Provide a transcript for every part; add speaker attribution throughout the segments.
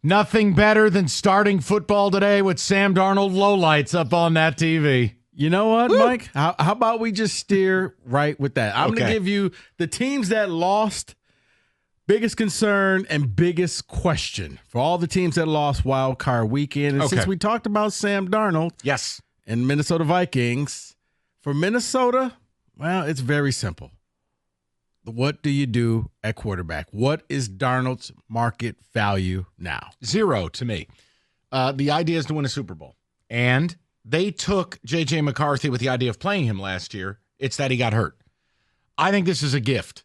Speaker 1: Nothing better than starting football today with Sam Darnold lowlights up on that TV.
Speaker 2: You know what, Woo! Mike? How about we just steer right with that? I'm going to give you the teams that lost, biggest concern and biggest question for all the teams that lost wild card weekend. And since we talked about Sam Darnold and Minnesota Vikings, for Minnesota, well, it's very simple. What do you do at quarterback? What is Darnold's market value now?
Speaker 1: 0 to me. The idea is to win a Super Bowl. And they took J.J. McCarthy with the idea of playing him last year. It's that he got hurt. I think this is a gift.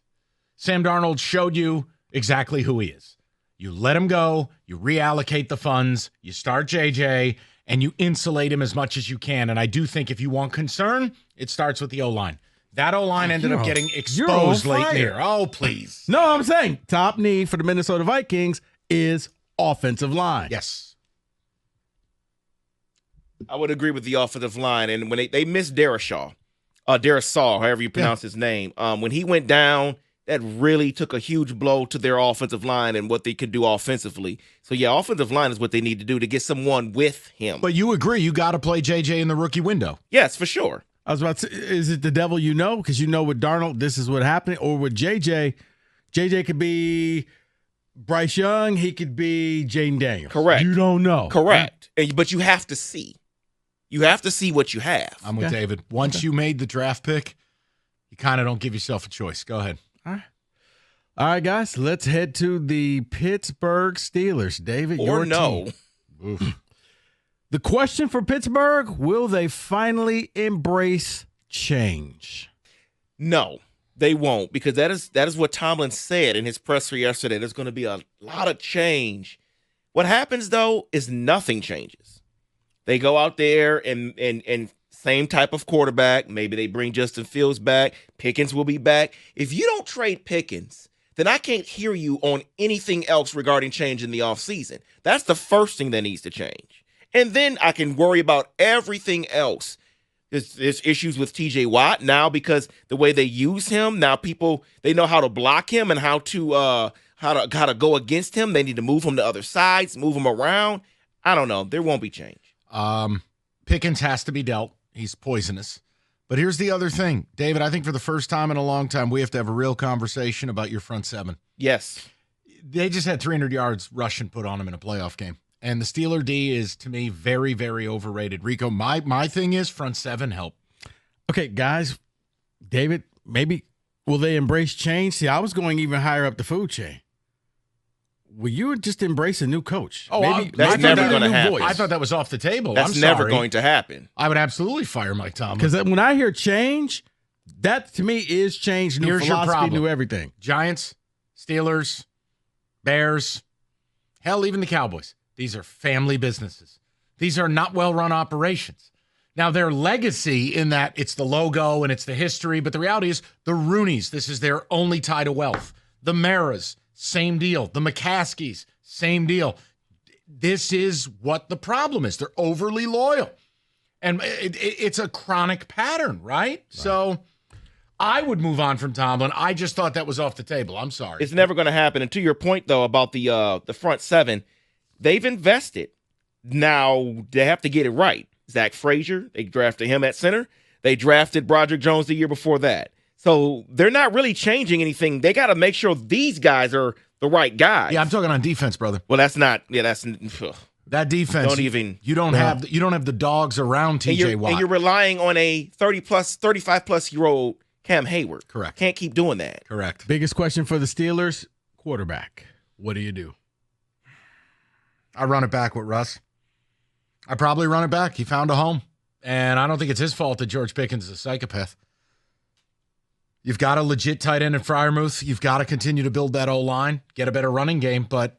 Speaker 1: Sam Darnold showed you exactly who he is. You let him go, you reallocate the funds, you start J.J., and you insulate him as much as you can. And I do think if you want concern, it starts with the O-line. That O-line ended up getting exposed late here. Oh, please.
Speaker 2: No, I'm saying top need for the Minnesota Vikings is offensive line.
Speaker 1: Yes.
Speaker 3: I would agree with the offensive line. And when they missed Darisaw, however you pronounce his name, when he went down, that really took a huge blow to their offensive line and what they could do offensively. So, yeah, offensive line is what they need to do to get someone with him.
Speaker 1: But you agree you got to play J.J. in the rookie window.
Speaker 3: Yes, for sure.
Speaker 2: I was about to say, is it the devil you know? Because you know with Darnold, this is what happened. Or with J.J., J.J. could be Bryce Young. He could be Jaden Daniels.
Speaker 3: Correct.
Speaker 2: You don't know.
Speaker 3: Correct. But you have to see. You have to see what you have.
Speaker 1: I'm with David. Once you made the draft pick, you kind of don't give yourself a choice. Go ahead.
Speaker 2: All right, guys. Let's head to the Pittsburgh Steelers. David, your team. Oof. The question for Pittsburgh, will they finally embrace change?
Speaker 3: No, they won't, because that is what Tomlin said in his presser yesterday. There's going to be a lot of change. What happens, though, is nothing changes. They go out there and same type of quarterback. Maybe they bring Justin Fields back. Pickens will be back. If you don't trade Pickens, then I can't hear you on anything else regarding change in the offseason. That's the first thing that needs to change. And then I can worry about everything else. There's issues with TJ Watt now because the way they use him, now people, they know how to block him and how to go against him. They need to move him to other sides, move him around. I don't know. There won't be change.
Speaker 1: Pickens has to be dealt. He's poisonous. But here's the other thing. David, I think for the first time in a long time, we have to have a real conversation about your front seven.
Speaker 3: Yes.
Speaker 1: They just had 300 yards rushing put on them in a playoff game. And the Steeler D is, to me, very, very overrated. Rico, my thing is front seven help.
Speaker 2: Okay, guys, David, maybe will they embrace change? See, I was going even higher up the food chain. Will you just embrace a new coach?
Speaker 1: Oh,
Speaker 3: maybe that's never going to happen.
Speaker 1: I thought that was off the table.
Speaker 3: That's never going to happen.
Speaker 1: I would absolutely fire Mike Tomlin.
Speaker 2: Because when I hear change, that to me is change, new philosophy, new everything.
Speaker 1: Giants, Steelers, Bears, hell, even the Cowboys. These are family businesses. These are not well-run operations. Now, their legacy in that it's the logo and it's the history, but the reality is the Rooneys, this is their only tie to wealth. The Maras, same deal. The McCaskies, same deal. This is what the problem is. They're overly loyal. And it's a chronic pattern, right? So I would move on from Tomlin. I just thought that was off the table. I'm sorry.
Speaker 3: It's never going to happen. And to your point, though, about the front seven, they've invested. Now, they have to get it right. Zach Frazier, they drafted him at center. They drafted Broderick Jones the year before that. So they're not really changing anything. They got to make sure these guys are the right guys.
Speaker 1: Yeah, I'm talking on defense, brother.
Speaker 3: Well, that's not. Yeah, that's
Speaker 1: that defense. You don't have the dogs around TJ Watt.
Speaker 3: And you're relying on a 35-plus-year-old Cam Hayward.
Speaker 1: Correct.
Speaker 3: Can't keep doing that.
Speaker 1: Correct.
Speaker 2: Biggest question for the Steelers, quarterback. What do you do?
Speaker 1: I run it back with Russ. I probably run it back. He found a home. And I don't think it's his fault that George Pickens is a psychopath. You've got a legit tight end in Freiermuth. You've got to continue to build that O-line, get a better running game, but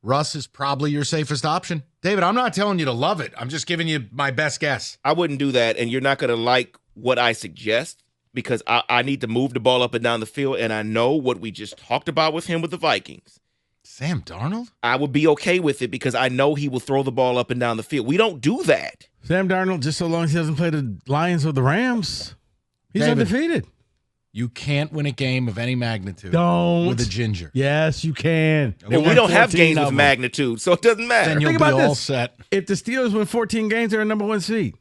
Speaker 1: Russ is probably your safest option. David, I'm not telling you to love it. I'm just giving you my best guess.
Speaker 3: I wouldn't do that, and you're not going to like what I suggest because I need to move the ball up and down the field, and I know what we just talked about with him with the Vikings.
Speaker 1: Sam Darnold?
Speaker 3: I would be okay with it because I know he will throw the ball up and down the field. We don't do that.
Speaker 2: Sam Darnold, just so long as he doesn't play the Lions or the Rams, he's undefeated.
Speaker 1: You can't win a game of any magnitude
Speaker 2: Don't.
Speaker 1: with a ginger.
Speaker 2: Yes, you can.
Speaker 3: Well, we don't have games with magnitude, so it doesn't matter.
Speaker 1: Then you'll
Speaker 2: Think
Speaker 1: be
Speaker 2: about
Speaker 1: all
Speaker 2: this.
Speaker 1: set.
Speaker 2: If the Steelers win 14 games, they're a number 1 seed.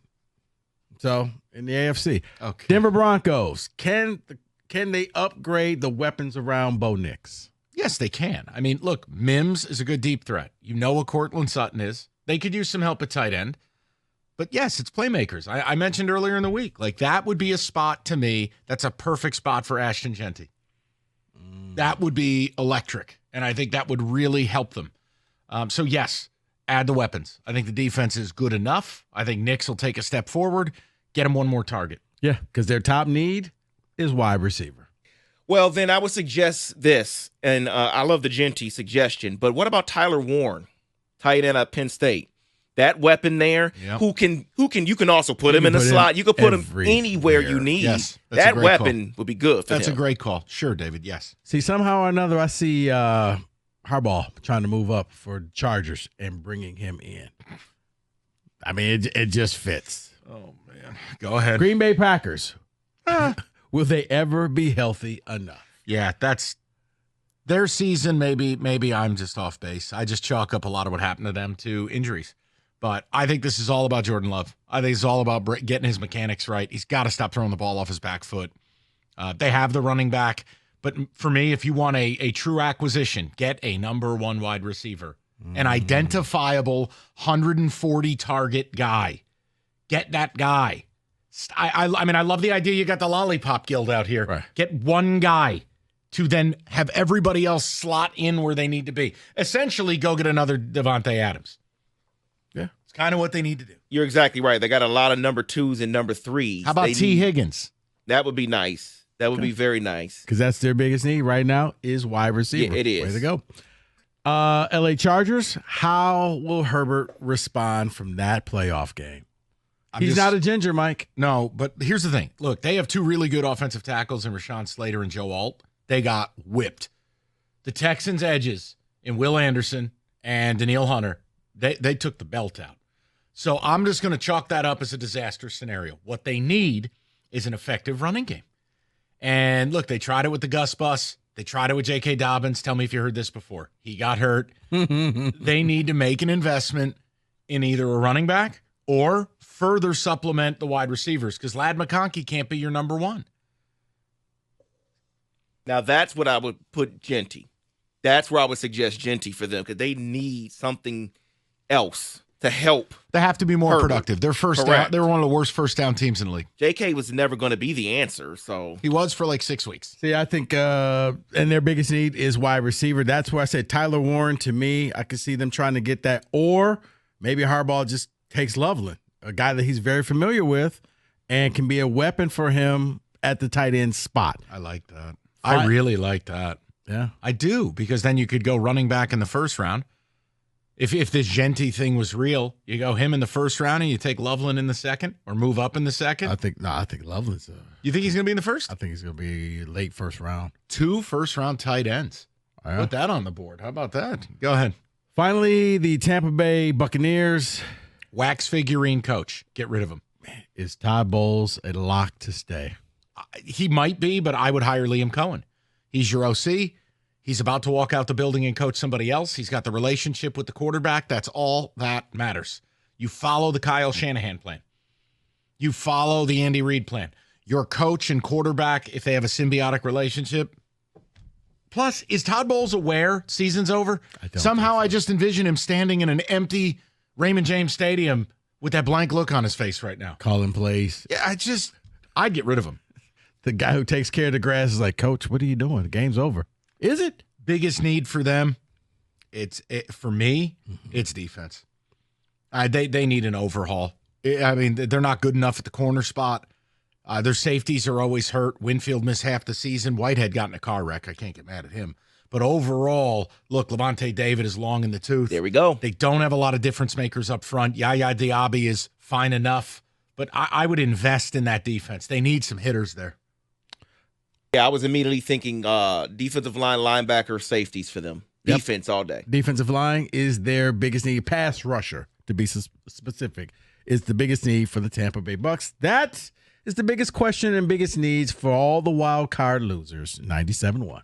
Speaker 2: So, in the AFC.
Speaker 1: Okay.
Speaker 2: Denver Broncos. Can they upgrade the weapons around Bo Nix?
Speaker 1: Yes, they can. I mean, look, Mims is a good deep threat. You know what Cortland Sutton is. They could use some help at tight end. But yes, it's playmakers. I mentioned earlier in the week, like that would be a spot to me. That's a perfect spot for Ashton Genty. That would be electric, and I think that would really help them. So yes, add the weapons. I think the defense is good enough. I think Nix will take a step forward, get him one more target.
Speaker 2: Yeah, because their top need is wide receiver.
Speaker 3: Well, then I would suggest this, and I love the Genty suggestion, but what about Tyler Warren, tight end at Penn State? That weapon there,
Speaker 1: Yep.
Speaker 3: who can you can also put him in the slot. You could put him anywhere you need.
Speaker 1: Yes, that's a
Speaker 3: that
Speaker 1: great
Speaker 3: weapon would be good for
Speaker 1: That's
Speaker 3: him.
Speaker 1: a great call. Sure, David, yes.
Speaker 2: See, somehow or another, I see Harbaugh trying to move up for Chargers and bringing him in. I mean, it just fits.
Speaker 1: Oh, man. Go ahead.
Speaker 2: Green Bay Packers. Will they ever be healthy enough?
Speaker 1: Yeah, that's their season. Maybe I'm just off base. I just chalk up a lot of what happened to them to injuries. But I think this is all about Jordan Love. I think it's all about getting his mechanics right. He's got to stop throwing the ball off his back foot. They have the running back. But for me, if you want a true acquisition, get a number 1 wide receiver, an identifiable 140 target guy. Get that guy. I mean, I love the idea you got the lollipop guild out here.
Speaker 2: Right.
Speaker 1: Get one guy to then have everybody else slot in where they need to be. Essentially, go get another Devontae Adams.
Speaker 2: Yeah.
Speaker 1: It's kind of what they need to do.
Speaker 3: You're exactly right. They got a lot of number 2s and number 3s.
Speaker 1: How about T. Higgins?
Speaker 3: That would be nice. That would be very nice.
Speaker 2: Because that's their biggest need right now is wide receiver.
Speaker 3: Yeah, it is.
Speaker 2: Way to go. LA Chargers, how will Herbert respond from that playoff game? He's not a ginger, Mike.
Speaker 1: No, but here's the thing. Look, they have 2 really good offensive tackles in Rashawn Slater and Joe Alt. They got whipped. The Texans' edges in Will Anderson and Daniil Hunter, they took the belt out. So I'm just going to chalk that up as a disaster scenario. What they need is an effective running game. And look, they tried it with the Gus Bus. They tried it with J.K. Dobbins. Tell me if you heard this before. He got hurt. They need to make an investment in either a running back or further supplement the wide receivers because Ladd McConkey can't be your number 1.
Speaker 3: Now, that's what I would put Genty. That's where I would suggest Genty for them because they need something else to help.
Speaker 1: They have to be more
Speaker 3: Herbert.
Speaker 1: productive. They're first down.
Speaker 3: Correct.
Speaker 1: They were one of the worst first down teams in the league.
Speaker 3: J.K. was never going to be the answer, so.
Speaker 1: He was for like 6 weeks.
Speaker 2: See, I think and their biggest need is wide receiver. That's where I said Tyler Warren, to me, I could see them trying to get that. Or maybe Harbaugh just takes Loveland, a guy that he's very familiar with and can be a weapon for him at the tight end spot.
Speaker 1: I like that. I really like that.
Speaker 2: Yeah.
Speaker 1: I do, because then you could go running back in the first round. If this Genty thing was real, you go him in the first round and you take Loveland in the second or move up in the second.
Speaker 2: I think Loveland's
Speaker 1: You think he's going to be in the first?
Speaker 2: I think he's going to be late first round.
Speaker 1: 2 first-round tight ends.
Speaker 2: Yeah.
Speaker 1: Put that on the board. How about that? Go ahead.
Speaker 2: Finally, the Tampa Bay Buccaneers.
Speaker 1: Wax figurine coach. Get rid of him.
Speaker 2: Is Todd Bowles a lock to stay?
Speaker 1: He might be, but I would hire Liam Cohen. He's your OC. He's about to walk out the building and coach somebody else. He's got the relationship with the quarterback. That's all that matters. You follow the Kyle Shanahan plan. You follow the Andy Reid plan. Your coach and quarterback, if they have a symbiotic relationship. Plus, is Todd Bowles aware season's over? Somehow I just envision him standing in an empty Raymond James Stadium with that blank look on his face right now.
Speaker 2: Calling plays.
Speaker 1: Yeah, I'd get rid of him.
Speaker 2: The guy who takes care of the grass is like, Coach, what are you doing? The game's over. Is it?
Speaker 1: Biggest need for them, for me, it's defense. They need an overhaul. I mean, they're not good enough at the corner spot. Their safeties are always hurt. Winfield missed half the season. Whitehead got in a car wreck. I can't get mad at him. But overall, look, Levante David is long in the tooth.
Speaker 3: There we go.
Speaker 1: They don't have a lot of difference makers up front. Yaya Diaby is fine enough. But I would invest in that defense. They need some hitters there.
Speaker 3: Yeah, I was immediately thinking defensive line, linebacker, safeties for them.
Speaker 2: Yep.
Speaker 3: Defense all day.
Speaker 2: Defensive line is their biggest need. Pass rusher, to be specific, is the biggest need for the Tampa Bay Bucks. That is the biggest question and biggest needs for all the wild card losers. 97.1.